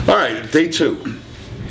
All right, day 2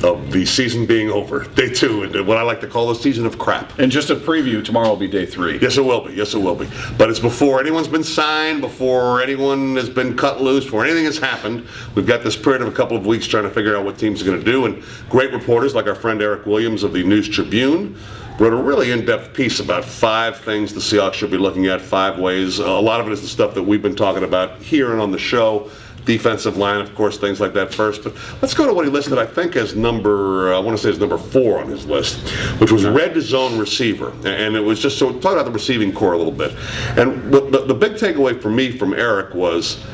of the season being over. Day 2, and what I like to call a season of crap. And just a preview, tomorrow will be day 3. Yes, it will be. Yes, it will be. But it's before anyone's been signed, before anyone has been cut loose, before anything has happened. We've got this period of a couple of weeks trying to figure out what teams are going to do, and great reporters like our friend Eric Williams of the News Tribune wrote a really in-depth piece about 5 things the Seahawks should be looking at, 5 ways. A lot of it is the stuff that we've been talking about here and on the show. Defensive line, of course, things like that first. But let's go to what he listed, I think, as number 4 on his list, which was red zone receiver. And it was just, so talk about the receiving core a little bit. And the big takeaway for me from Eric was,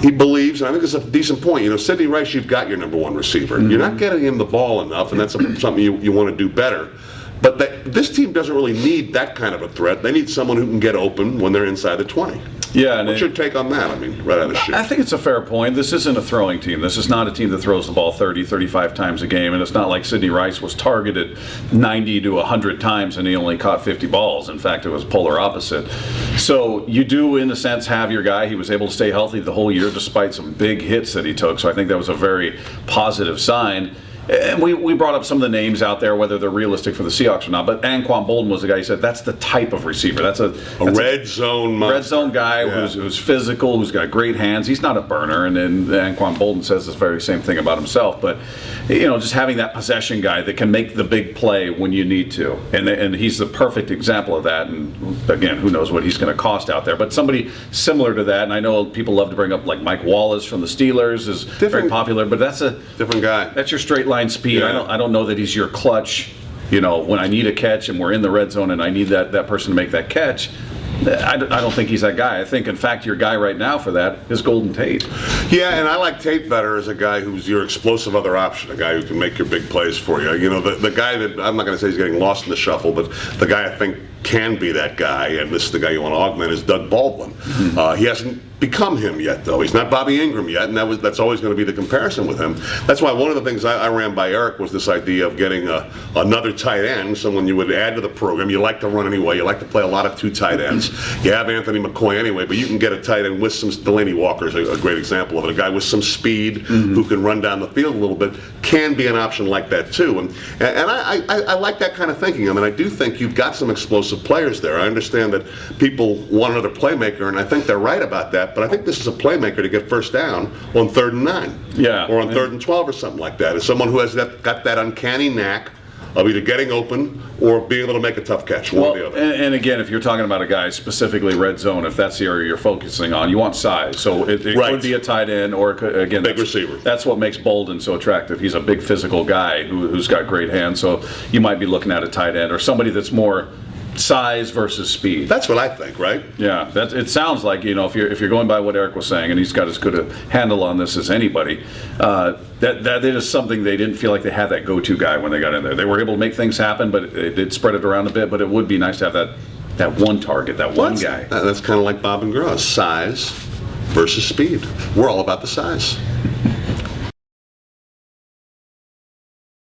he believes, and I think it's a decent point, Sidney Rice, you've got your number 1 receiver. Mm-hmm. You're not getting him the ball enough, and that's something you want to do better. But this team doesn't really need that kind of a threat. They need someone who can get open when they're inside the 20. Yeah, what's your take on that? I mean, right out of the chute. I think it's a fair point. This isn't a throwing team. This is not a team that throws the ball 30, 35 times a game, and it's not like Sidney Rice was targeted 90 to 100 times and he only caught 50 balls. In fact, it was polar opposite. So you do, in a sense, have your guy. He was able to stay healthy the whole year despite some big hits that he took, so I think that was a very positive sign. And we brought up some of the names out there, whether they're realistic for the Seahawks or not. But Anquan Bolden was the guy who said that's the type of receiver. That's a red zone monster. Red zone guy who's physical, who's got great hands. He's not a burner. And then Anquan Bolden says this very same thing about himself. But just having that possession guy that can make the big play when you need to. And he's the perfect example of that. And again, who knows what he's going to cost out there. But somebody similar to that, and I know people love to bring up like Mike Wallace from the Steelers is very popular, but that's a different guy. That's your straight line speed. Yeah. I don't know that he's your clutch. When I need a catch and we're in the red zone and I need that person to make that catch, I don't think he's that guy. I think, in fact, your guy right now for that is Golden Tate. Yeah, and I like Tate better as a guy who's your explosive other option, a guy who can make your big plays for you. The guy that, I'm not going to say he's getting lost in the shuffle, but the guy I think can be that guy, and this is the guy you want to augment, is Doug Baldwin. Mm-hmm. He hasn't become him yet, though. He's not Bobby Ingram yet, and that's always going to be the comparison with him. That's why one of the things I ran by Eric was this idea of getting another tight end, someone you would add to the program. You like to run anyway. You like to play a lot of 2 tight ends. You have Anthony McCoy anyway, but you can get a tight end with some. Delaney Walker's a great example of it. A guy with some speed who can run down the field a little bit can be an option like that too. And I like that kind of thinking. I mean, I do think you've got some explosive players there. I understand that people want another playmaker, and I think they're right about that. But I think this is a playmaker to get first down on 3rd and 9. Yeah. Or on 3rd and 12 or something like that. As someone who has got that uncanny knack of either getting open or being able to make a tough catch, one or the other. And again, if you're talking about a guy specifically red zone, if that's the area you're focusing on, you want size. So it could be a tight end or, again, big receiver. That's what makes Bolden so attractive. He's a big physical guy who's got great hands. So you might be looking at a tight end or somebody that's more size versus speed. That's what I think, right? Yeah, it sounds like, if you're going by what Eric was saying, and he's got as good a handle on this as anybody, that is something they didn't feel like they had that go-to guy when they got in there. They were able to make things happen, but it did spread it around a bit. But it would be nice to have that one target, that one guy. That's kind of like Bob and Groz, size versus speed. We're all about the size.